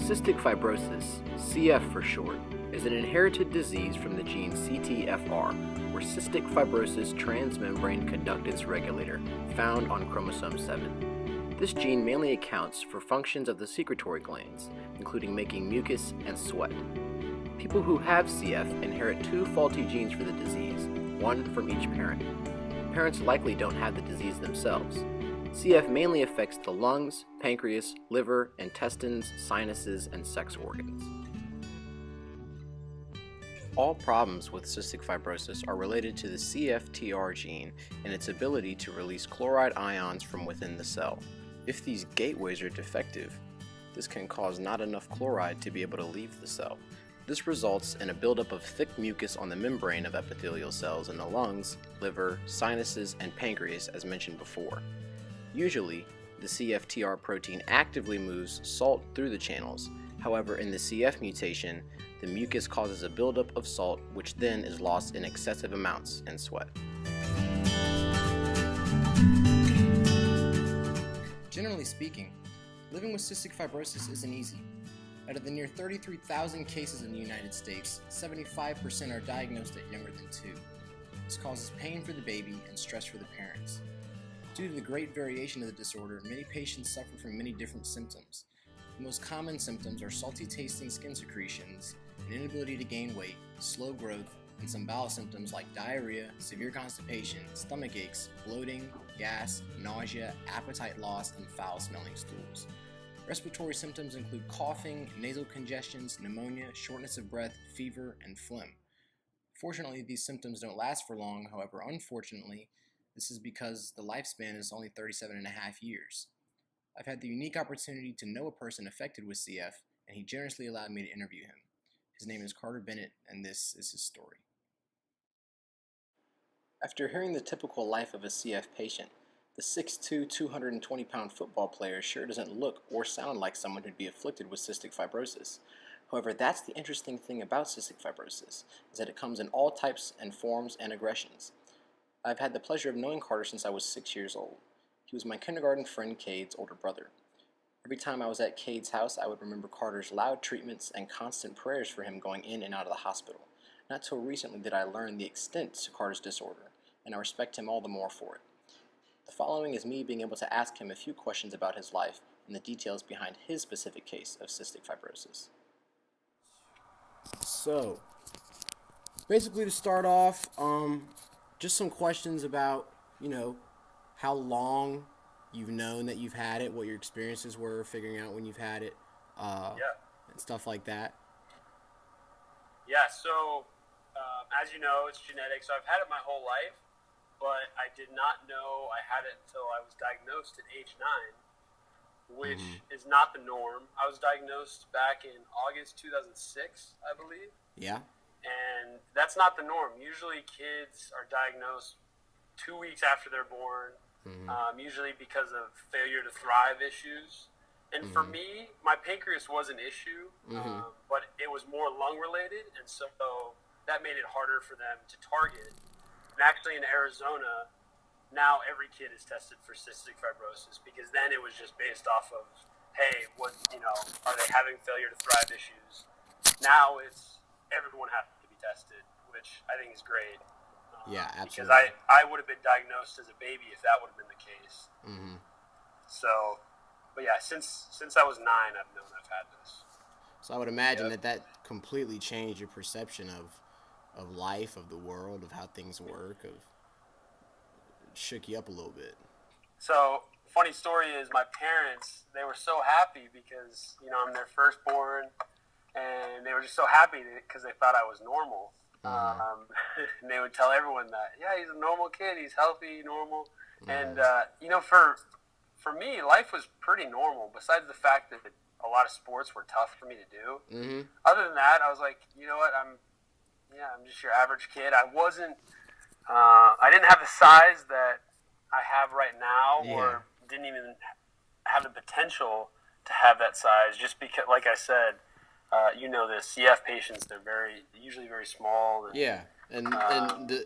Cystic fibrosis, CF for short, is an inherited disease from the gene CTFR, or cystic fibrosis transmembrane conductance regulator, found on chromosome 7. This gene mainly accounts for functions of the secretory glands, including making mucus and sweat. People who have CF inherit two faulty genes for the disease, one from each parent. Parents likely don't have the disease themselves. CF mainly affects the lungs, pancreas, liver, intestines, sinuses, and sex organs. All problems with cystic fibrosis are related to the CFTR gene and its ability to release chloride ions from within the cell. If these gateways are defective, this can cause not enough chloride to be able to leave the cell. This results in a buildup of thick mucus on the membrane of epithelial cells in the lungs, liver, sinuses, and pancreas as mentioned before. Usually, the CFTR protein actively moves salt through the channels. However, in the CF mutation, the mucus causes a buildup of salt, which then is lost in excessive amounts in sweat. Generally speaking, living with cystic fibrosis isn't easy. Out of the near 33,000 cases in the United States, 75% are diagnosed at younger than 2. This causes pain for the baby and stress for the parents. Due to the great variation of the disorder, many patients suffer from many different symptoms. The most common symptoms are salty tasting skin secretions, an inability to gain weight, slow growth, and some bowel symptoms like diarrhea, severe constipation, stomach aches, bloating, gas, nausea, appetite loss, and foul-smelling stools. Respiratory symptoms include coughing, nasal congestions, pneumonia, shortness of breath, fever, and phlegm. Fortunately, these symptoms don't last for long. However, unfortunately, this is because the lifespan is only 37.5 years. I've had the unique opportunity to know a person affected with CF, and he generously allowed me to interview him. His name is Bennett, and this is his story. After hearing the typical life of a CF patient, the 6'2", 220-pound football player sure doesn't look or sound like someone who'd be afflicted with cystic fibrosis. However, that's the interesting thing about cystic fibrosis, is that it comes in all types and forms and aggressions. I've had the pleasure of knowing Carter since I was 6 years old. He was my kindergarten friend Cade's older brother. Every time I was at Cade's house, I would remember Carter's loud treatments and constant prayers for him going in and out of the hospital. Not till recently did I learn the extent to Carter's disorder, and I respect him all the more for it. The following is me being able to ask him a few questions about his life and the details behind his specific case of cystic fibrosis. So, basically to start off, just some questions about, how long you've known that you've had it, what your experiences were figuring out when you've had it, and stuff like that. Yeah, so as you know, it's genetic, so I've had it my whole life, but I did not know I had it until I was diagnosed at age 9, which is not the norm. I was diagnosed back in August 2006, I believe. Yeah. And that's not the norm. Usually kids are diagnosed 2 weeks after they're born, usually because of failure to thrive issues. And for me, my pancreas was an issue, but it was more lung related, and so that made it harder for them to target. And actually in Arizona, now every kid is tested for cystic fibrosis, because then it was just based off of, hey, are they having failure to thrive issues? Now it's everyone has to be tested, which I think is great. Yeah, absolutely. Because I would have been diagnosed as a baby if that would have been the case. So, but yeah, since I was 9, I've known I've had this. So I would imagine that completely changed your perception of life, of the world, of how things work, shook you up a little bit. So, funny story is my parents, they were so happy because, I'm their firstborn, and they were just so happy because they thought I was normal. And they would tell everyone that, yeah, he's a normal kid, he's healthy, normal. And, for me, life was pretty normal, besides the fact that a lot of sports were tough for me to do. Other than that, I was like, you know what, I'm just your average kid. I didn't have the size that I have right now, or didn't even have the potential to have that size, just because, like I said, the CF patients, they're usually very small. And,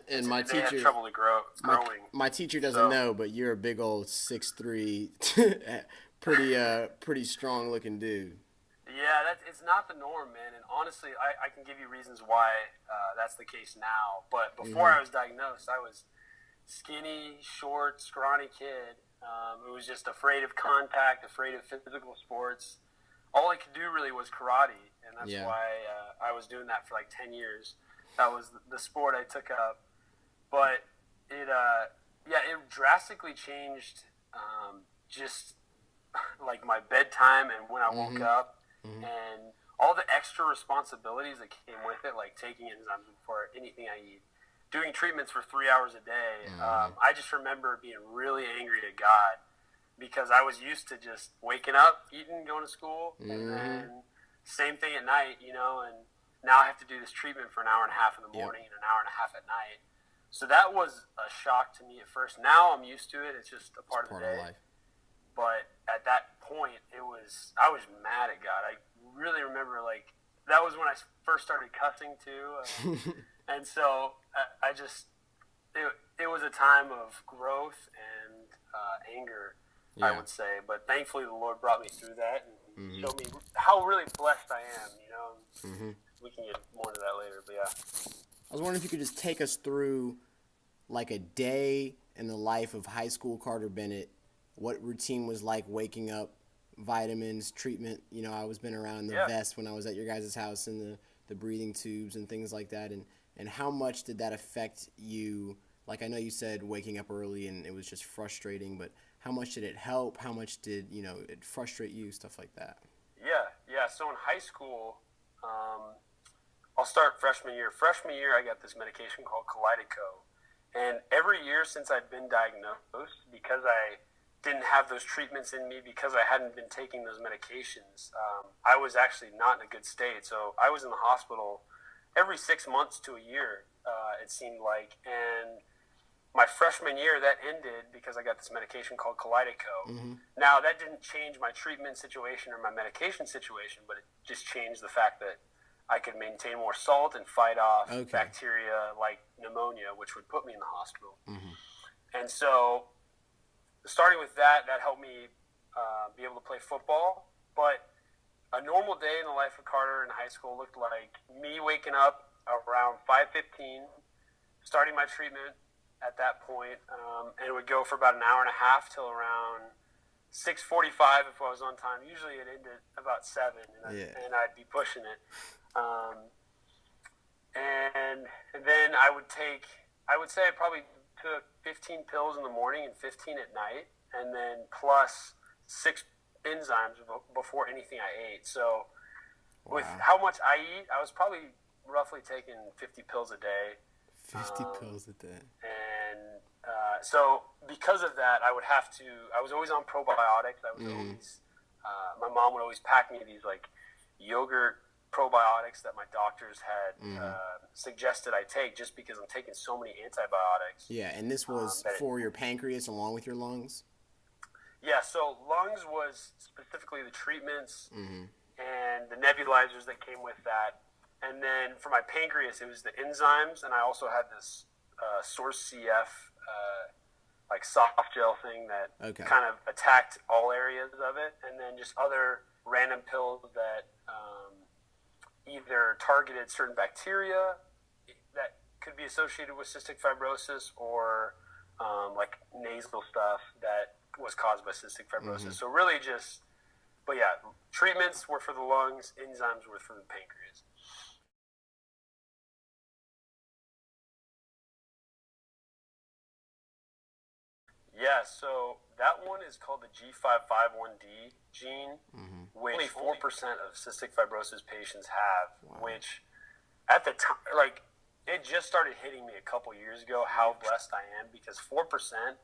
and my teacher have trouble growing. My teacher doesn't know, but you're a big old 6'3", pretty strong looking dude. Yeah, it's not the norm, man. And honestly, I can give you reasons why that's the case now. But before I was diagnosed, I was skinny, short, scrawny kid who was just afraid of contact, afraid of physical sports. All I could do really was karate, and that's why I was doing that for like 10 years. That was the sport I took up. But it drastically changed just like my bedtime and when I woke up, and all the extra responsibilities that came with it, like taking enzymes before anything I eat, doing treatments for 3 hours a day. I just remember being really angry at God because I was used to just waking up, eating, going to school, and then same thing at night, you know, and now I have to do this treatment for an hour and a half in the morning and an hour and a half at night. So that was a shock to me at first. Now I'm used to it. It's just a part of the day. Life. But at that point, I was mad at God. I really remember, like, that was when I first started cussing too. And so it was a time of growth and anger, I would say. But thankfully, the Lord brought me through that and showed me how really blessed I am, you know. We can get more into that later, but yeah. I was wondering if you could just take us through like a day in the life of high school Carter Bennett, what routine was like waking up, vitamins, treatment. You know, I was been around the vest when I was at your guys' house and the breathing tubes and things like that. And how much did that affect you? Like, I know you said waking up early and it was just frustrating, but how much did it help? How much did, you know, it frustrate you, stuff like that? Yeah. So in high school, I'll start freshman year. Freshman year, I got this medication called Kalydeco. And every year since I'd been diagnosed, because I didn't have those treatments in me, because I hadn't been taking those medications, I was actually not in a good state. So I was in the hospital every 6 months to a year, it seemed like. And my freshman year, that ended because I got this medication called Kalydeco. Now, that didn't change my treatment situation or my medication situation, but it just changed the fact that I could maintain more salt and fight off bacteria like pneumonia, which would put me in the hospital. And so starting with that helped me be able to play football. But a normal day in the life of Carter in high school looked like me waking up around 5:15, starting my treatment at that point, and it would go for about an hour and a half till around 6:45 if I was on time. Usually it ended about 7, and I'd be pushing it. And then I would say I probably took 15 pills in the morning and 15 at night, and then plus 6 enzymes before anything I ate. So with how much I eat, I was probably roughly taking 50 pills a day. 50 pills a day. And so because of that, I was always on probiotics. I was always, my mom would always pack me these like yogurt probiotics that my doctors had suggested I take, just because I'm taking so many antibiotics. Yeah, and this was for your pancreas along with your lungs? Yeah, so lungs was specifically the treatments and the nebulizers that came with that. And then for my pancreas, it was the enzymes, and I also had this Source CF like soft gel thing that kind of attacked all areas of it, and then just other random pills that either targeted certain bacteria that could be associated with cystic fibrosis, or like nasal stuff that was caused by cystic fibrosis. So really but yeah, treatments were for the lungs, enzymes were for the pancreas. Yeah, so that one is called the G551D gene, which only 4% of cystic fibrosis patients have, which at the time, like, it just started hitting me a couple years ago how blessed I am, because 4%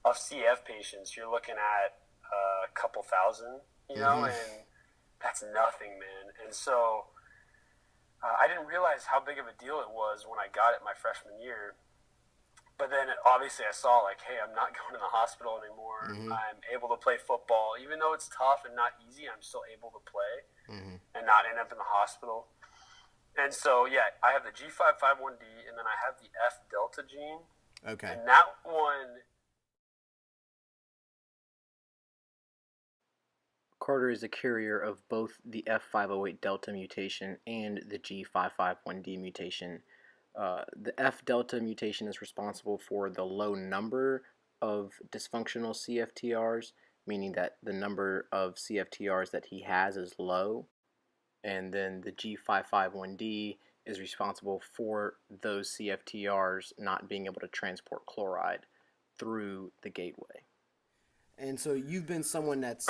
of CF patients, you're looking at a couple thousand, you know, and that's nothing, man. And so I didn't realize how big of a deal it was when I got it my freshman year. But then obviously I saw, like, hey, I'm not going to the hospital anymore. I'm able to play football. Even though it's tough and not easy, I'm still able to play and not end up in the hospital. And so, yeah, I have the G551D, and then I have the F delta gene. Okay. And that one... Carter is a carrier of both the F508 delta mutation and the G551D mutation. The F delta mutation is responsible for the low number of dysfunctional CFTRs, meaning that the number of CFTRs that he has is low. And then the G551D is responsible for those CFTRs not being able to transport chloride through the gateway. And so you've been someone that's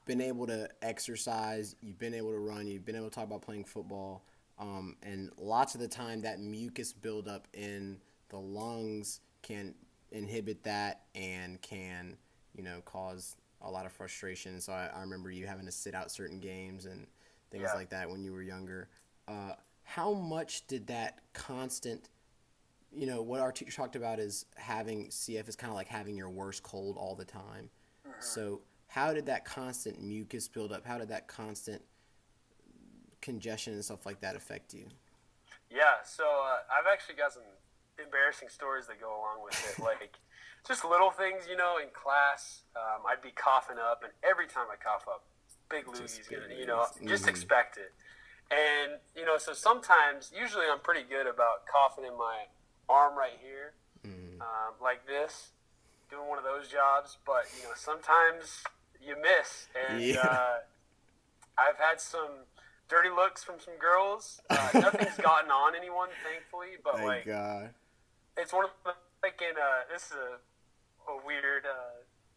been able to exercise, you've been able to run, you've been able to talk about playing football, and lots of the time that mucus buildup in the lungs can inhibit that and can, cause a lot of frustration. So I remember you having to sit out certain games and things like that when you were younger. How much did that constant, what our teacher talked about is having CF is kind of like having your worst cold all the time. So how did that constant mucus build up? How did that constant congestion and stuff like that affect you? Yeah, so I've actually got some embarrassing stories that go along with it. Like, just little things, in class, I'd be coughing up, and every time I cough up, big loogies, just expect it. And, so sometimes, usually I'm pretty good about coughing in my arm right here, like this, doing one of those jobs, but, sometimes you miss. And I've had some dirty looks from some girls. Nothing's gotten on anyone, thankfully, but, God. It's one of the, this is a weird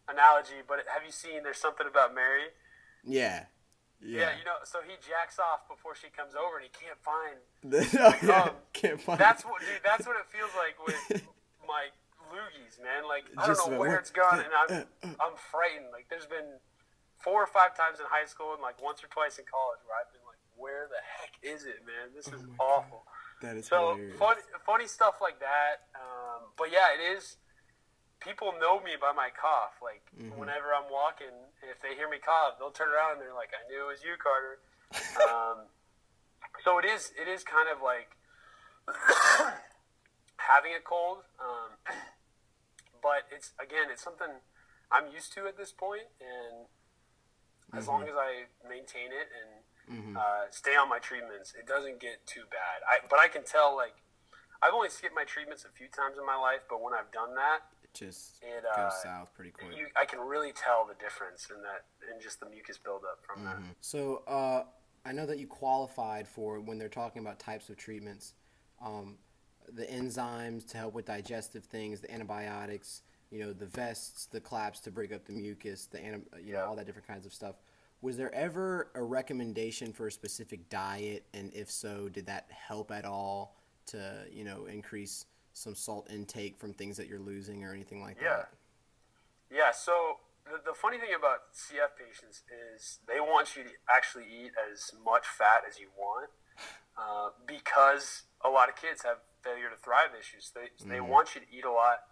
analogy, but have you seen There's Something About Mary? Yeah. Yeah, so he jacks off before she comes over, and he can't find. Can't find. That's what it feels like with my loogies, man. Like, I don't know where it's gone, and I'm frightened. Like, there's been 4 or 5 times in high school and like once or twice in college where I've been like, where the heck is it, man? This is awful. That is so hilarious. funny stuff like that. But yeah, it is. People know me by my cough. Like, whenever I'm walking, if they hear me cough, they'll turn around and they're like, I knew it was you, Carter. So it is kind of like having a cold. But it's something I'm used to at this point, and as long as I maintain it and stay on my treatments, it doesn't get too bad. But I can tell, like, I've only skipped my treatments a few times in my life, but when I've done that, it goes south pretty quick. I can really tell the difference in just the mucus buildup from that. So I know that you qualified for, when they're talking about types of treatments, the enzymes to help with digestive things, the antibiotics, the vests, the claps to break up the mucus, all that different kinds of stuff. Was there ever a recommendation for a specific diet, and if so, did that help at all to increase some salt intake from things that you're losing or anything like that? Yeah, so the funny thing about CF patients is they want you to actually eat as much fat as you want because a lot of kids have failure to thrive issues. They want you to eat a lot.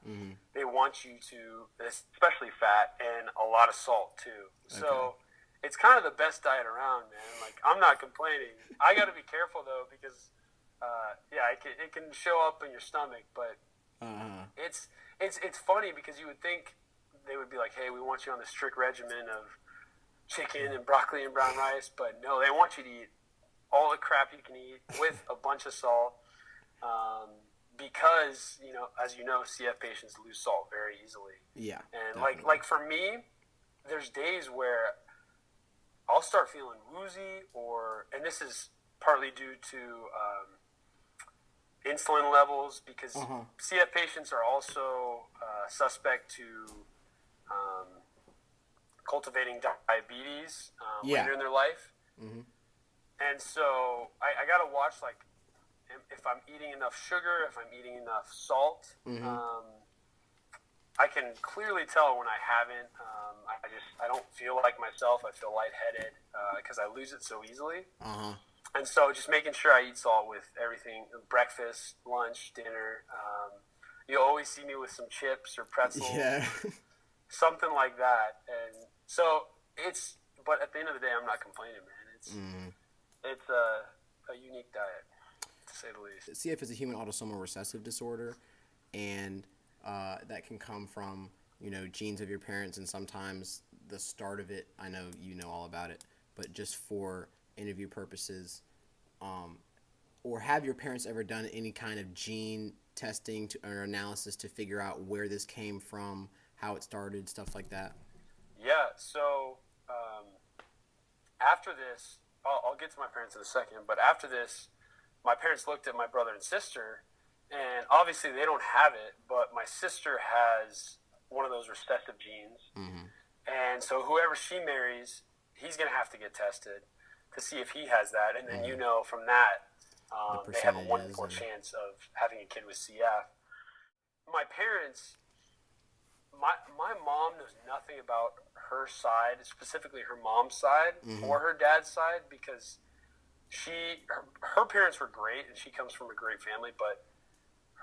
They want you to, especially fat, and a lot of salt too. So it's kind of the best diet around, man. Like, I'm not complaining. I got to be careful though, because it can show up in your stomach, but it's funny because you would think they would be like, hey, we want you on the strict regimen of chicken and broccoli and brown rice, but no, they want you to eat all the crap you can eat with a bunch of salt, because as CF patients lose salt very easily. Yeah, and definitely. like for me, there's days where I'll start feeling woozy, and this is partly due to insulin levels, because CF patients are also suspect to cultivating diabetes later in their life. And so I got to watch, like, if I'm eating enough sugar, if I'm eating enough salt. I can clearly tell when I haven't. I don't feel like myself. I feel lightheaded because I lose it so easily. And so just making sure I eat salt with everything, breakfast, lunch, dinner. You'll always see me with some chips or pretzels, something like that. And so but at the end of the day, I'm not complaining, man. It's a unique diet, to say the least. CF is a human autosomal recessive disorder, and that can come from genes of your parents, and sometimes the start of it, I know you know all about it, but just for interview purposes, or have your parents ever done any kind of gene testing or analysis to figure out where this came from, how it started, stuff like that? Yeah. So after this, I'll get to my parents in a second, but after this, my parents looked at my brother and sister, and obviously they don't have it, but my sister has one of those recessive genes. Mm-hmm. And so whoever she marries, he's going to have to get tested to see if he has that. And then, from that, they have a 1 in 4 chance of having a kid with CF. My parents, my mom knows nothing about her side, specifically her mom's side or her dad's side, because her parents were great and she comes from a great family, but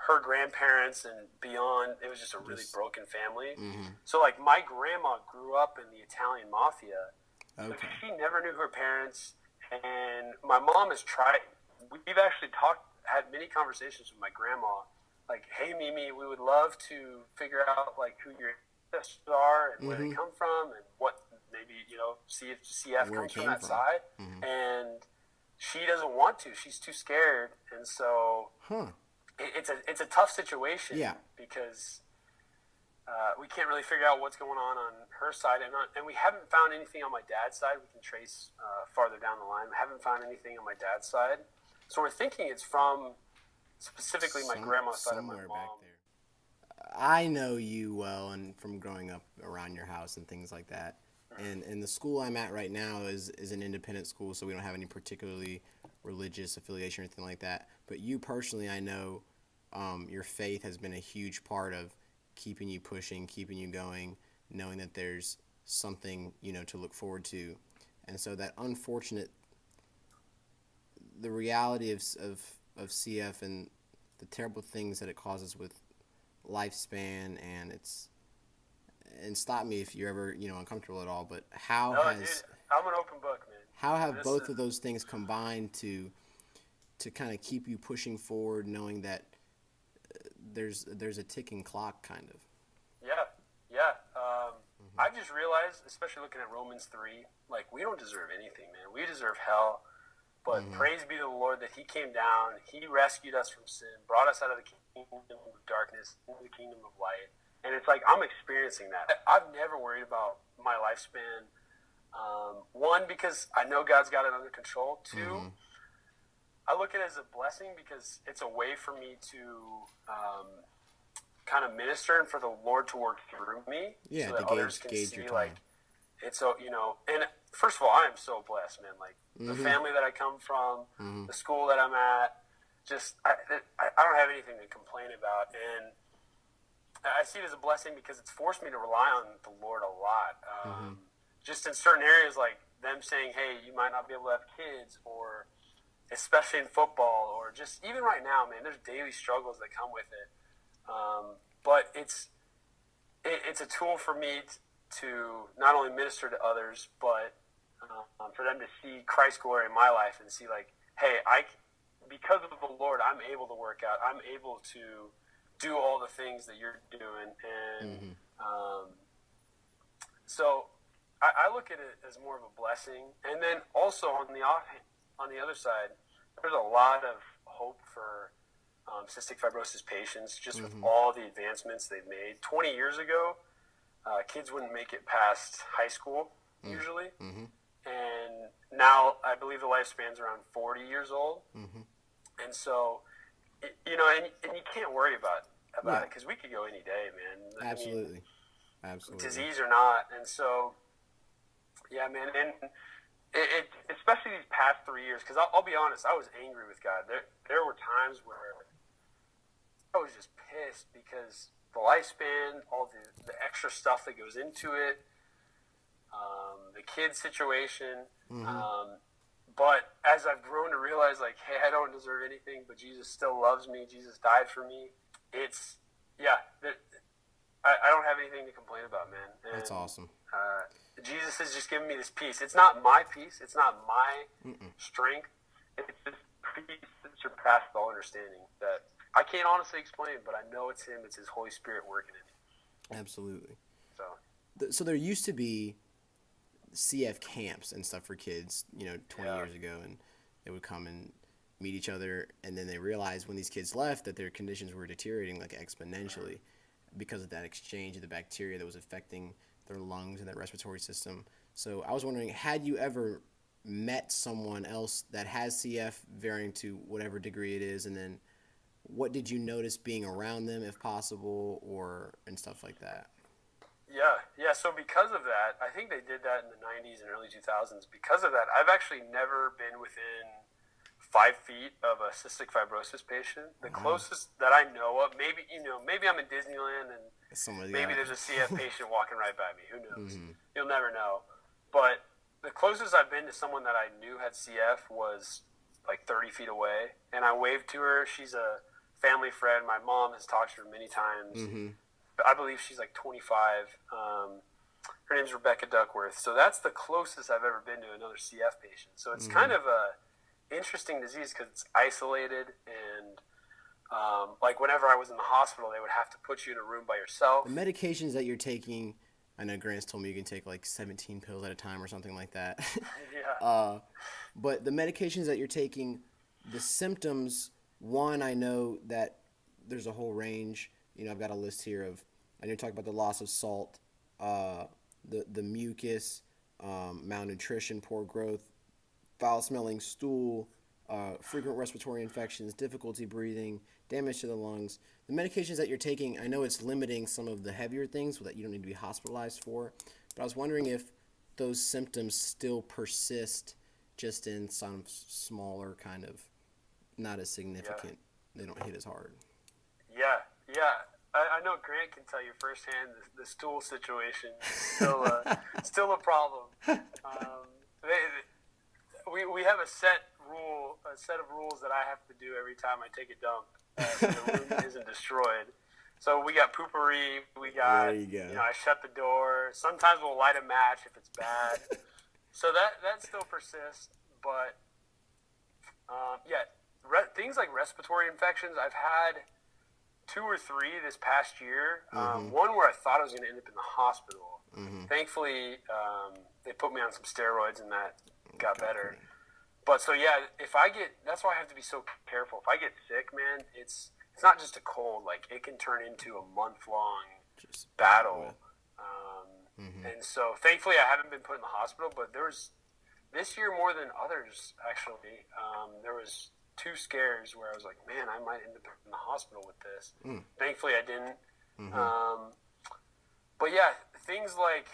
her grandparents and beyond, it was just a really broken family. So like my grandma grew up in the Italian mafia. But she never knew her parents, and my mom has tried. We've actually had many conversations with my grandma, like, hey Mimi, we would love to figure out like who your ancestors are and where they come from and what maybe see if CF comes from that side. And she doesn't want to. She's too scared, and so it's a tough situation. Yeah. Because we can't really figure out what's going on her side, and we haven't found anything on my dad's side. We can trace farther down the line. We haven't found anything on my dad's side, so we're thinking it's from specifically my grandma's side of my mom. Back there. I know you well, and from growing up around your house and things like that. And the school I'm at right now is an independent school, so we don't have any particularly religious affiliation or anything like that. But you personally, I know your faith has been a huge part of keeping you pushing, keeping you going, knowing that there's something, to look forward to. And so that the reality of CF and the terrible things that it causes with lifespan, and stop me if you're ever, uncomfortable at all, but dude, I'm an open book, man. How have both of those things combined to kind of keep you pushing forward, knowing that there's a ticking clock, kind of? Yeah. I just realized, especially looking at Romans 3, like, we don't deserve anything, man. We deserve hell, but praise be to the Lord that he came down, he rescued us from sin, brought us out of the kingdom of darkness into the kingdom of light. And it's like I'm experiencing that. I've never worried about my lifespan. One, because I know God's got it under control. Two, I look at it as a blessing because it's a way for me to kind of minister and for the Lord to work through me, so that others can see, like, it's so, and first of all, I am so blessed, man. Like, the family that I come from, the school that I'm at, just I don't have anything to complain about, and I see it as a blessing because it's forced me to rely on the Lord a lot. Just in certain areas, like them saying, hey, you might not be able to have kids, or especially in football, or just even right now, man, there's daily struggles that come with it. But it's a tool for me to not only minister to others, but for them to see Christ's glory in my life and see, like, hey, because of the Lord, I'm able to work out. I'm able to do all the things that you're doing. And so I look at it as more of a blessing. And then also on the other side, there's a lot of hope for cystic fibrosis patients, just with all the advancements they've made. 20 years ago, kids wouldn't make it past high school usually. And now I believe the lifespan's around 40 years old. And so, and you can't worry about it, because we could go any day, man. Absolutely. Disease or not. And so, yeah, man. And it especially these past 3 years, because I'll be honest, I was angry with God. There were times where I was just pissed because the lifespan, all the extra stuff that goes into it, the kid situation. But as I've grown to realize, like, hey, I don't deserve anything, but Jesus still loves me. Jesus died for me. I don't have anything to complain about, man. And, that's awesome. Jesus has just given me this peace. It's not my peace. It's not my strength. It's this peace that surpasses all understanding that I can't honestly explain, but I know it's him. It's his Holy Spirit working in me. Absolutely. So there used to be CF camps and stuff for kids, 20 Yeah. years ago, and they would come and meet each other, and then they realized when these kids left that their conditions were deteriorating like exponentially because of that exchange of the bacteria that was affecting their lungs and their respiratory system. So I was wondering, had you ever met someone else that has CF varying to whatever degree it is, and then what did you notice being around them, if possible, and stuff like that? Yeah. So because of that, I think they did that in the 90s and early 2000s. Because of that, I've actually never been within 5 feet of a cystic fibrosis patient. The closest that I know of, maybe I'm in Disneyland and maybe there's a CF patient walking right by me. Who knows? You'll never know. But the closest I've been to someone that I knew had CF was like 30 feet away, and I waved to her. She's a family friend. My mom has talked to her many times. I believe she's like 25. Her name's Rebecca Duckworth. So that's the closest I've ever been to another CF patient. So it's kind of a interesting disease because it's isolated, and like whenever I was in the hospital, they would have to put you in a room by yourself. The medications that you're taking, I know Grant's told me you can take like 17 pills at a time or something like that. Yeah. But the medications that you're taking, the symptoms, one, I know that there's a whole range. I've got a list here of, I know you talk about the loss of salt, the mucus, malnutrition, poor growth, foul-smelling stool, frequent respiratory infections, difficulty breathing, damage to the lungs. The medications that you're taking, I know it's limiting some of the heavier things that you don't need to be hospitalized for, but I was wondering if those symptoms still persist just in some smaller kind of, not as significant, they don't hit as hard. Yeah. I know Grant can tell you firsthand the stool situation is still a problem. We have a set of rules that I have to do every time I take a dump, so the room isn't destroyed. So we got poopery. We got, there you go. I shut the door. Sometimes we'll light a match if it's bad. So that still persists. But things like respiratory infections, I've had 2 or 3 this past year. One where I thought I was going to end up in the hospital. Thankfully, they put me on some steroids and that got better. But so that's why I have to be so careful. If I get sick, man, it's not just a cold. Like, it can turn into a month-long battle. And so thankfully I haven't been put in the hospital, but there was this year more than others, actually. There was 2 scares where I was like, man, I might end up in the hospital with this. Thankfully I didn't. But yeah, things like,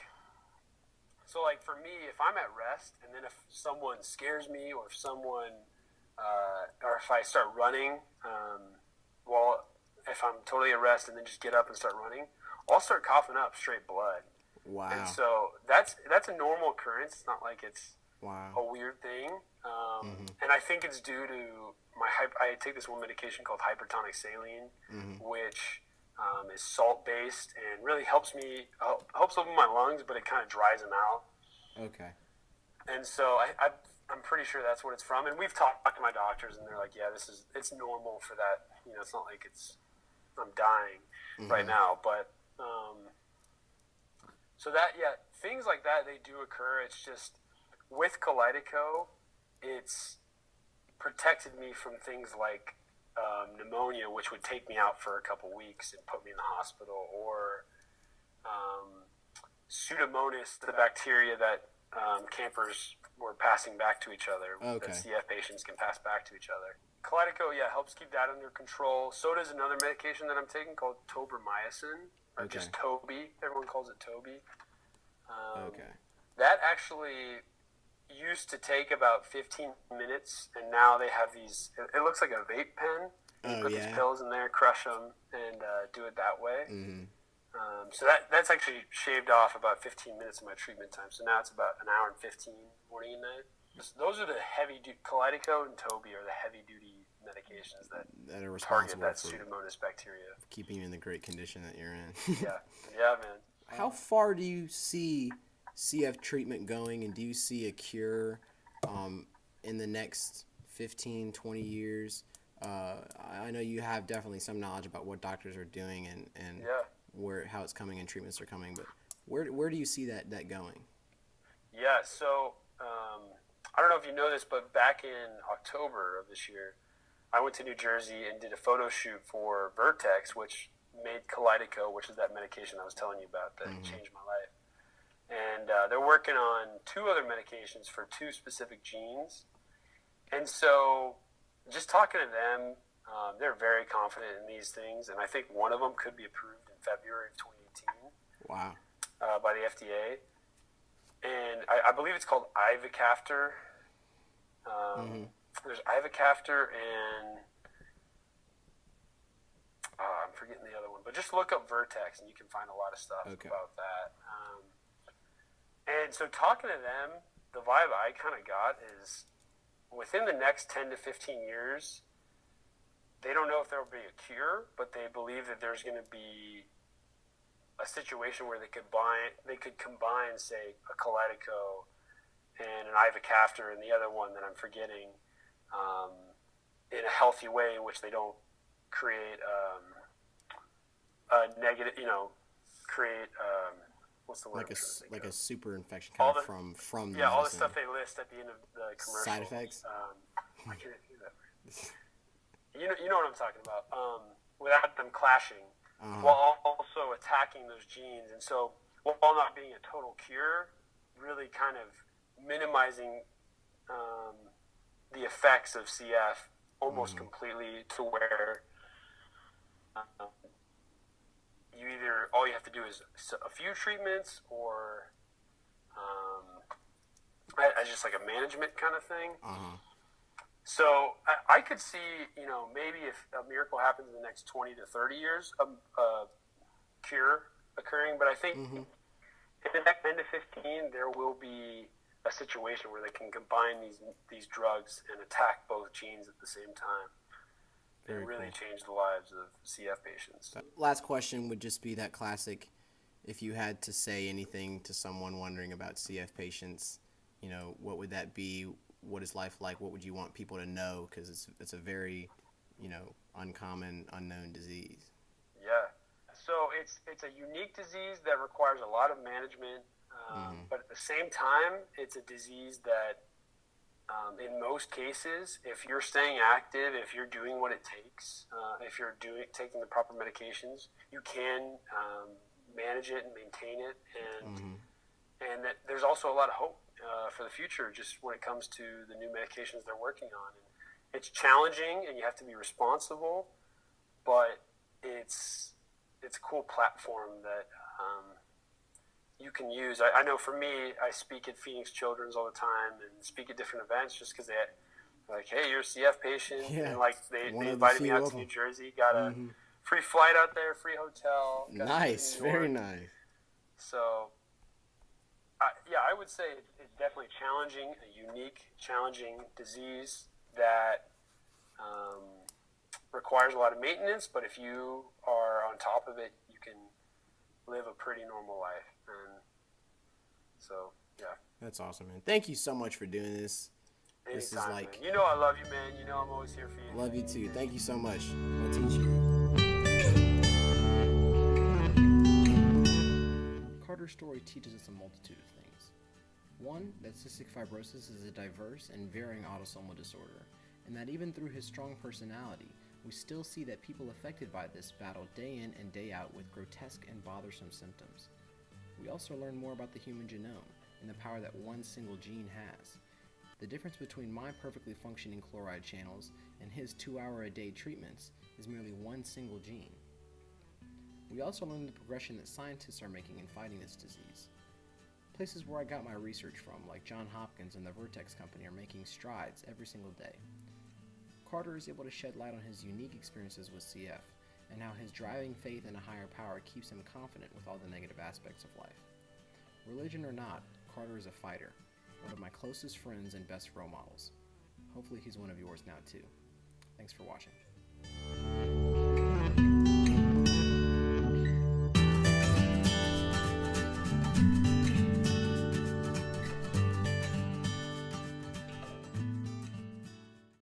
so like for me, if I'm at rest and then if someone scares me or if I start running, if I'm totally at rest and then just get up and start running, I'll start coughing up straight blood. Wow. And so that's a normal occurrence. It's not like it's a weird thing. And I think it's due to I take this one medication called hypertonic saline, which is salt-based and really helps open my lungs, but it kind of dries them out. Okay. And so I'm pretty sure that's what it's from. And we've talked to my doctors, and they're like, yeah, it's normal for that. It's not like I'm dying right now. But things like that, they do occur. It's just with Kalydeco, it's protected me from things like pneumonia, which would take me out for a couple weeks and put me in the hospital, or Pseudomonas, the bacteria that campers were passing back to each other, that CF patients can pass back to each other. Kalydeco, helps keep that under control. So does another medication that I'm taking called tobramycin, or just Toby. Everyone calls it Toby. That actually used to take about 15 minutes, and now they have these, it looks like a vape pen. You put these pills in there, crush them, and do it that way. So that's actually shaved off about 15 minutes of my treatment time. So now it's about an hour and 15 morning and night. Those are the Kalydeco and Toby are the heavy-duty medications that are target that Pseudomonas bacteria. Keeping you in the great condition that you're in. Yeah, man. How far do you see CF treatment going, and do you see a cure in the next 15, 20 years? I know you have definitely some knowledge about what doctors are doing and how it's coming and treatments are coming, but where do you see that going? Yeah, so I don't know if you know this, but back in October of this year, I went to New Jersey and did a photo shoot for Vertex, which made Kalydeco, which is that medication I was telling you about that changed my life. And they're working on 2 other medications for 2 specific genes. And so just talking to them, they're very confident in these things. And I think one of them could be approved in February of 2018. Wow. By the FDA. And I believe it's called ivacaftor. There's ivacaftor and I'm forgetting the other one, but just look up Vertex and you can find a lot of stuff about that. And so talking to them, the vibe I kind of got is within the next 10 to 15 years, they don't know if there will be a cure, but they believe that there's going to be a situation where they could combine, say, a Kalydeco and an ivacaftor and the other one that I'm forgetting, in a healthy way in which they don't create a negative, create what's the word? Like a super infection kind of from the medicine. All the stuff they list at the end of the commercial. Side effects. I can't do that. You know what I'm talking about. Without them clashing. While also attacking those genes. And so, while not being a total cure, really kind of minimizing the effects of CF almost completely to where all you have to do is a few treatments or as just like a management kind of thing. So I could see, maybe if a miracle happens in the next 20 to 30 years, a cure occurring. But I think in the next 10 to 15, there will be a situation where they can combine these drugs and attack both genes at the same time. And really change the lives of CF patients. Last question would just be that classic, if you had to say anything to someone wondering about CF patients, what would that be? What is life like? What would you want people to know? Because it's a very, uncommon, unknown disease. Yeah. So it's a unique disease that requires a lot of management, but at the same time, it's a disease that, in most cases, if you're staying active, if you're doing what it takes, if you're taking the proper medications, you can manage it and maintain it, and that there's also a lot of hope for the future, just when it comes to the new medications they're working on. And it's challenging, and you have to be responsible, but it's a cool platform that you can use. I know for me, I speak at Phoenix Children's all the time and speak at different events just because they're like, hey, you're a CF patient. Yeah. And like they invited me out to New Jersey, got a free flight out there, free hotel. Nice, very nice. So, I would say it's definitely challenging, a unique, challenging disease that requires a lot of maintenance, but if you are on top of it, you can live a pretty normal life. And so, yeah. That's awesome, man. Thank you so much for doing this. Anytime, this is like, man. I love you, man. I'm always here for you. Love you too. Thank you so much. I'll teach you. Carter's story teaches us a multitude of things. One, that cystic fibrosis is a diverse and varying autosomal disorder, and that even through his strong personality, we still see that people affected by this battle day in and day out with grotesque and bothersome symptoms. We also learn more about the human genome and the power that one single gene has. The difference between my perfectly functioning chloride channels and his 2-hour-a-day treatments is merely one single gene. We also learn the progression that scientists are making in fighting this disease. Places where I got my research from, like Johns Hopkins and the Vertex Company, are making strides every single day. Carter is able to shed light on his unique experiences with CF, and how his driving faith in a higher power keeps him confident with all the negative aspects of life. Religion or not, Carter is a fighter, one of my closest friends and best role models. Hopefully he's one of yours now too. Thanks for watching.